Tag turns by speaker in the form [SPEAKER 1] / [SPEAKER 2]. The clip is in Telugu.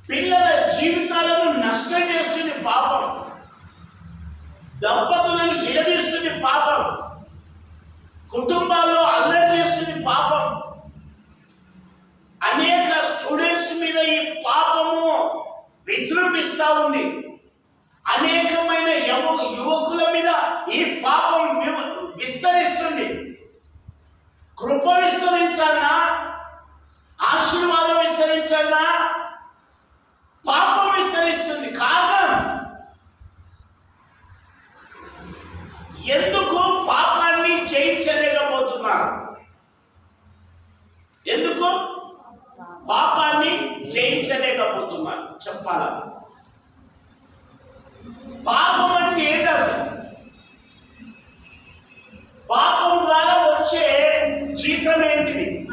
[SPEAKER 1] పిల్లల జీవితాలను నష్టం చేస్తుంది పాపం. దంపతులను విడదీస్తుంది పాపం. కుటుంబాల్లో అల్లరి చేస్తుంది పాపం. అనేక స్టూడెంట్స్ మీద ఈ పాపము విజృంభిస్తూ ఉంది. అనేకమైన యువకుల మీద ఈ పాపం విస్తరిస్తుంది. కృప విస్తరించాలన్నా, ఆశీర్వాదం విస్తరించాలన్నా పాపం విస్తరిస్తుంది. కారణం ఎందుకు పాపాన్ని జయించలేకపోతున్నారు? ఎందుకు పాపాన్ని జయించలేకపోతున్నారు చెప్పాలా? పాపం అంటే ఏంటి అసలు? పాపం ద్వారా వచ్చే జీతం ఏంటిది?